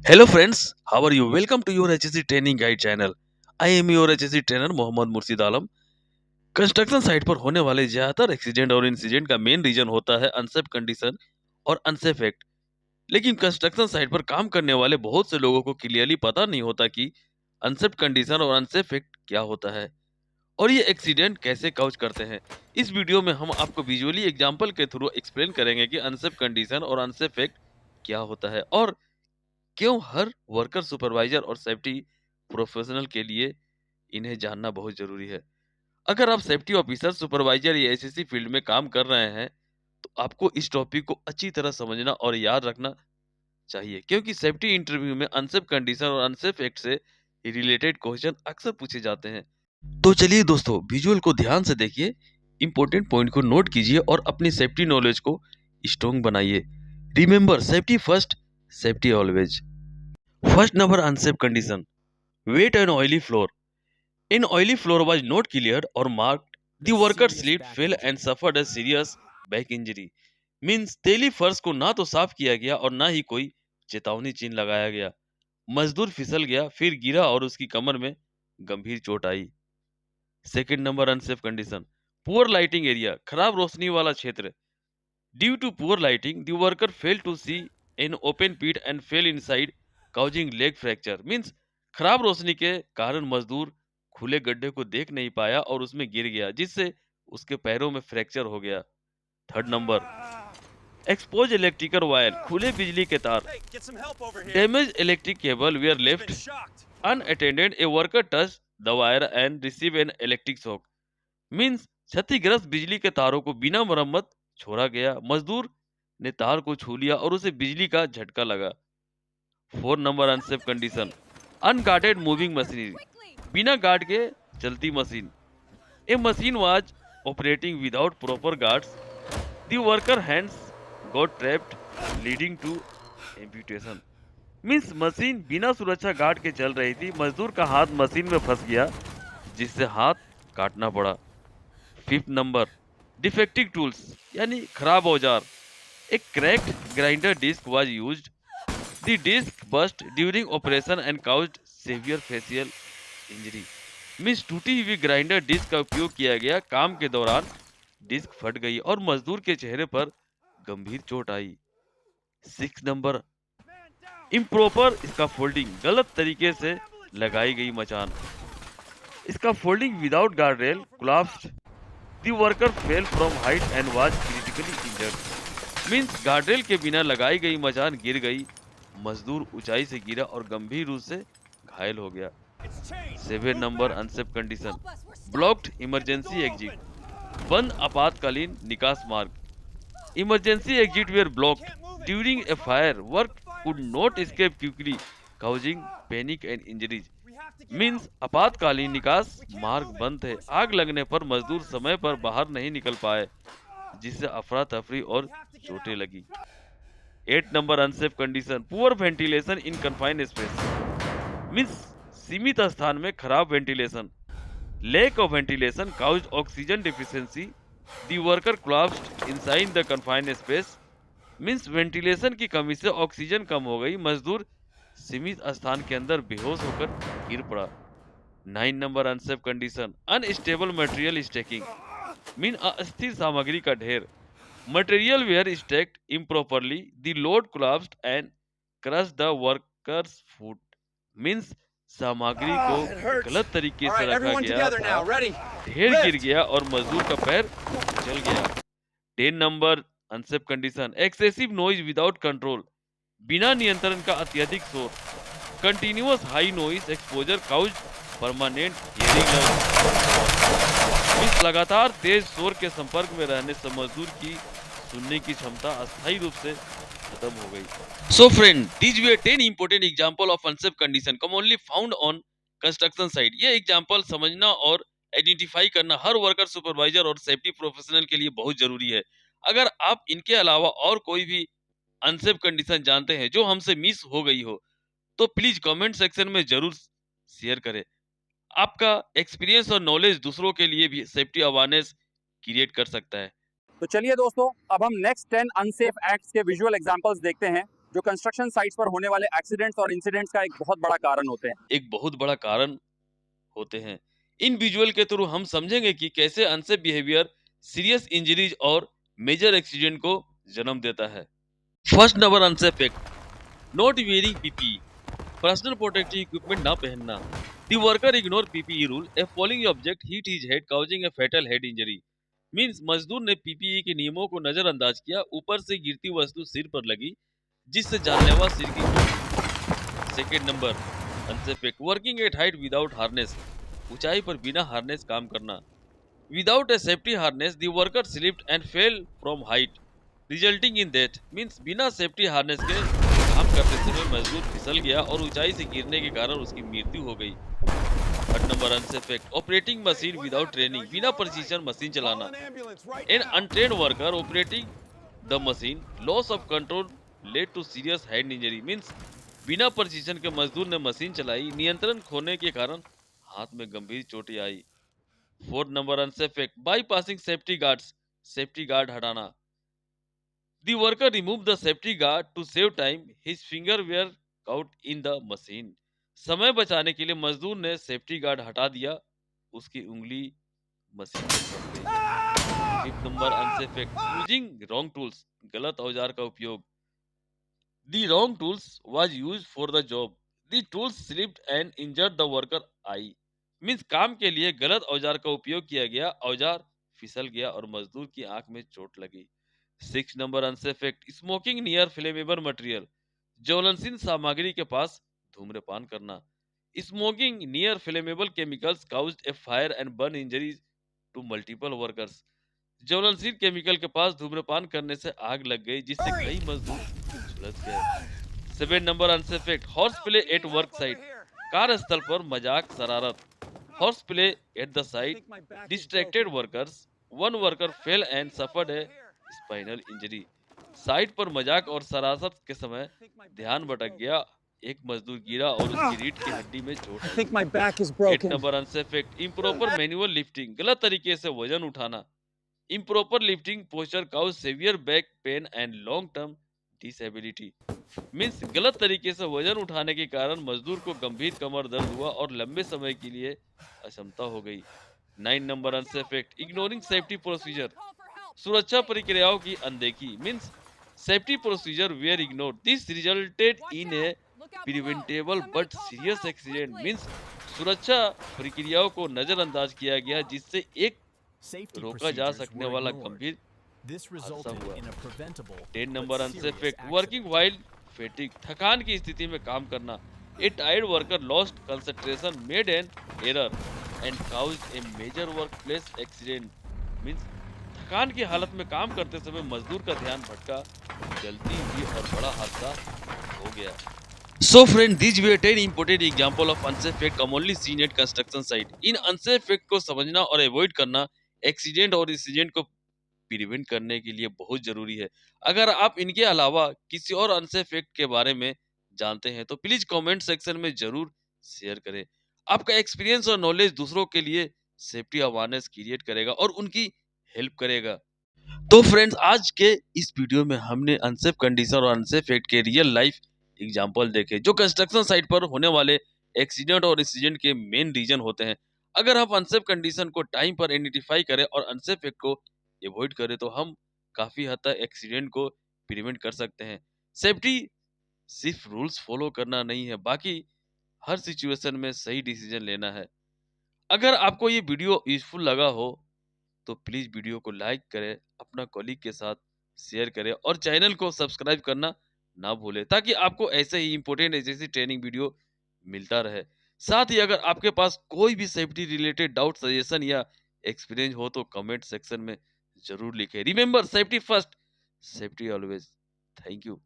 Hello friends, how are you? Welcome to your HSC Training Guide channel. I am your HSC trainer Mohammad मुर्शिद आलम। Construction site पर होने वाले ज्यादातर accident और incident का मेन रीजन होता है अनसेफ कंडीशन और अनसेफ एक्ट। लेकिन कंस्ट्रक्शन साइट पर काम करने वाले बहुत से लोगों को क्लियरली पता नहीं होता कि अनसेफ कंडीशन और अनसेफ एक्ट क्या होता है और ये एक्सीडेंट कैसे काउज करते हैं। इस वीडियो में हम आपको विजुअली एग्जांपल के थ्रू एक्सप्लेन करेंगे कि अनसेफ कंडीशन और अनसेफ एक्ट क्या होता है और क्यों हर वर्कर सुपरवाइजर और सेफ्टी प्रोफेशनल के लिए इन्हें जानना बहुत जरूरी है। अगर आप सेफ्टी ऑफिसर सुपरवाइजर या एसएससी फील्ड में काम कर रहे हैं तो आपको इस टॉपिक को अच्छी तरह समझना और याद रखना चाहिए, क्योंकि सेफ्टी इंटरव्यू में अनसेफ कंडीशन और अनसेफ एक्ट से रिलेटेड क्वेश्चन अक्सर पूछे जाते हैं। तो चलिए दोस्तों, विजुअल को ध्यान से देखिए, इंपॉर्टेंट पॉइंट को नोट कीजिए और अपनी सेफ्टी नॉलेज को स्ट्रॉन्ग बनाइए। Remember, safety first, safety always. First number, unsafe condition. Wet and oily floor. An oily floor was not cleared or marked. The worker slipped, fell and suffered a serious back injury. Means तेली फर्श को ना तो साफ किया गया और ना ही कोई चेतावनी चिन्ह लगाया गया। मजदूर फिसल गया, फिर गिरा और उसकी कमर में गंभीर चोट आई। Second number, unsafe condition. Poor lighting area, खराब रोशनी वाला क्षेत्र। Due to poor lighting, the worker failed to see an open pit and fell inside, causing leg fracture. Means खराब रोशनी के कारण मजदूर खुले गड्ढे को देख नहीं पाया और उसमें गिर गया, जिससे उसके पैरों में फ्रैक्चर हो गया। Third number, expose electrical wire, खुले बिजली के तार। Damage electric cable where left unattended, a worker touch the wire and receive an electric shock. Means क्षतिग्रस्त बिजली के तारों को बिना मरम्मत छोड़ा गया, मजदूर ने तार को छू लिया और उसे बिजली का झटका लगा। Four number, unsafe condition. Unguarded moving machinery, बिना गार्ड के चलती machine. A machine was operating without proper guards, the worker hands got trapped leading to amputation. Means machine बिना सुरक्षा गार्ड के चल रही थी, मजदूर का हाथ मशीन में फंस गया जिससे हाथ काटना पड़ा। फिफ्थ नंबर, डिफेक्टिव टूल्स यानी खराब औजार। A cracked grinder disc was used, the disc burst during operation and caused severe facial injury। Means टूटी हुई ग्राइंडर डिस्क का उपयोग किया गया, काम के दौरान डिस्क फट गई और मजदूर के चेहरे पर गंभीर चोट आई। सिक्स नंबर, इम्प्रॉपर इसका फोल्डिंग, गलत तरीके से लगाई गई मचान। इसका folding without guard rail collapsed, the worker fell from height and was critically injured. Means guardrail के बिना लगाई गई मचान गिर गई, मजदूर ऊंचाई से गिरा और गंभीर रूप से घायल हो गया। Seven number, unsafe condition. Blocked emergency exit, बंद आपातकालीन निकास मार्ग। Emergency exit were blocked during a fire, work could not escape quickly, causing panic and injuries. Means आपातकालीन निकास मार्ग बंद थे, आग लगने पर मजदूर समय पर बाहर नहीं निकल पाए, जिससे अफरा तफरी और चोटें लगी। 8 number, unsafe condition. Poor ventilation in confined space, means सीमित स्थान में खराब ventilation. Lack of ventilation caused oxygen deficiency, the worker collapsed inside the confined space. Means ventilation की कमी से ऑक्सीजन कम हो गई, मजदूर सीमित स्थान के अंदर बेहोश होकर गिर पड़ा। 9 number, unsafe condition. Unstable material stacking, mean अस्थिर सामग्री का ढेर। Material were stacked improperly, the load collapsed and crushed the worker's foot। Means सामग्री को गलत तरीके से रखा गया था, ढेर गिर गया और मजदूर का पैर चल गया। 10 number, unsafe condition. Excessive noise without control, बिना नियंत्रण का अत्यधिक शोर। Continuous high noise exposure cause permanent hearing loss. लगातार तेज शोर के संपर्क में रहने से मजदूर की सुनने की क्षमता अस्थायी रूप से खत्म हो गई। So friend, these were 10 important example of unsafe condition commonly found on construction site। ये एग्जाम्पल समझना और आइडेंटिफाई करना हर वर्कर सुपरवाइजर और सेफ्टी प्रोफेशनल के लिए बहुत जरूरी है। अगर आप इनके अलावा और कोई भी अनसेफ कंडीशन जानते हैं जो हमसे मिस हो गई हो तो प्लीज कमेंट सेक्शन में जरूर शेयर करें। आपका एक्सपीरियंस और नॉलेज दूसरों के लिए भी सेफ्टी अवेयरनेस क्रिएट कर सकता है। तो चलिए दोस्तों, अब हम नेक्स्ट 10 अनसेफ एक्ट्स के विजुअल एग्जांपल्स देखते हैं। जो कंस्ट्रक्शन साइट्स पर होने वाले एक्सीडेंट्स और इंसिडेंट्स का एक बहुत बड़ा कारण होते हैं। एक बहुत बड़ा कारण होते हैं। इन विजुअल के थ्रू हम समझेंगे कि कैसे अनसेफ बिहेवियर सीरियस इंजरीज और मेजर एक्सीडेंट को जन्म देता है। First number unsafe act, not wearing PPE, personal protective equipment ना पहनना। The worker ignore PPE rule, a falling object hit his head causing a fatal head injury. Means मजदूर ने PPE के नियमों को नजरअंदाज किया, ऊपर से गिरती वस्तु सिर पर लगी जिससे जानलेवा सिर की चोट। Second number unsafe act, working at height without harness, ऊंचाई पर बिना हार्नेस काम करना। Without A safety harness the worker slipped and fell from height resulting in death. Means बिना सेफ्टी हार्नेस के काम करते समय मजदूर फिसल गया और ऊंचाई से गिरने के कारण उसकी मृत्यु हो गई। Third number unsafe act, operating machine without training, बिना प्रशिक्षण मशीन चलाना। An untrained worker operating the machine, loss of control led to serious head injury. Means बिना प्रशिक्षण के मजदूर ने मशीन चलाई, नियंत्रण खोने के कारण हाथ में गंभीर चोटें आई। Fourth number unsafe act, bypassing safety guards, safety guard हटाना। The worker removed the safety guard to save time. His finger were caught in the machine. समय बचाने के लिए मजदूर ने सेफ्टी गार्ड हटा दिया, उसकी उंगली मशीन में फंस गई। Fifth number unsafe act, using wrong tools, गलत औजार का उपयोग। The wrong tools was used for the job. The tools slipped and injured the worker eye. Means काम के लिए गलत औजार का उपयोग किया गया, औजार फिसल गया और मजदूर की आंख में चोट लगी। Six number unsafe act, smoking near flammable material, ज्वलनशील सामग्री के पास धूम्रपान करना। Smoking near flammable chemicals caused a fire and burn injuries to multiple workers. ज्वलनशील केमिकल के पास धूम्रपान करने से आग लग गई जिससे कई मजदूर झुलस गए। Seven number unsafe act, horse play at work site, कार्यस्थल पर मजाक शरारत। Horse play at the site distracted workers, one worker fail and suffered A spinal injury. Site पर मजाक और शरारत के समय ध्यान भटक गया, एक मजदूर गिरा और उसकी रीढ़ की हड्डी में चोट I आई। think my back is eight broken. Number unsafe act, improper manual lifting, गलत तरीके से वजन उठाना। Improper lifting posture cause severe back pain and long term disability. Means गलत तरीके से वजन उठाने के कारण मजदूर को गंभीर कमर दर्द हुआ और लंबे समय के लिए अक्षमता हो गई। Nine number unsafe act, ignoring safety procedure, सुरक्षा प्रक्रियाओं की अनदेखी। Means safety procedure were ignored, this resulted in a preventable but serious accident. Means सुरक्षा प्रक्रियाओं को नजरअंदाज किया गया जिससे एक Safety रोका जा procedures सकने were वाला ignored. गंभीर This हादसा resulted हुआ। in a preventable 10 but number unsafe serious act, working accident. While fatigue, थकान की स्थिति में काम करना। A tired worker lost concentration, made an error and caused a major workplace accident. Means थकान की हालत में काम करते समय मजदूर का ध्यान भटका, गलती हुई और बड़ा हादसा हो गया। So friend, these were 10 important example of unsafe act commonly seen at construction site. In unsafe act को समझना और अवॉइड करना एक्सीडेंट और इंसिडेंट को प्रिवेंट करने के लिए बहुत जरूरी है। अगर आप इनके अलावा किसी और अनसेफ एक्ट के बारे में जानते हैं तो प्लीज कमेंट सेक्शन में जरूर शेयर करें। आपका एक्सपीरियंस और नॉलेज दूसरों के लिए सेफ्टी अवेयरनेस क्रिएट करेगा और उनकी हेल्प करेगा। तो फ्रेंड्स, आज के इस वीडियो में हमने अनसेफ कंडीशन और अनसेफ एक्ट के रियल लाइफ एग्जांपल देखे जो कंस्ट्रक्शन साइट पर होने वाले एक्सीडेंट और इंसिडेंट के मेन रीजन होते हैं। अगर हम अनसेफ कंडीशन को टाइम पर आइडेंटिफाई करें और अनसेफ एक्ट को अवॉइड करें तो हम काफी हद तक एक्सीडेंट को प्रिवेंट कर सकते हैं। सेफ्टी सिर्फ रूल्स फॉलो करना नहीं है, बाकी हर सिचुएशन में सही डिसीजन लेना है। अगर आपको ये वीडियो यूजफुल लगा हो तो प्लीज वीडियो को लाइक करें, अपना कॉलीग के साथ शेयर करें और चैनल को सब्सक्राइब करना ना भूलें ताकि आपको ऐसे ही इंपॉर्टेंट ऐसी ट्रेनिंग वीडियो मिलता रहे। साथ ही अगर आपके पास कोई भी सेफ्टी रिलेटेड डाउट, सजेशन या एक्सपीरियंस हो तो कमेंट सेक्शन में जरूर लिखें। Remember, safety first, safety always. Thank you.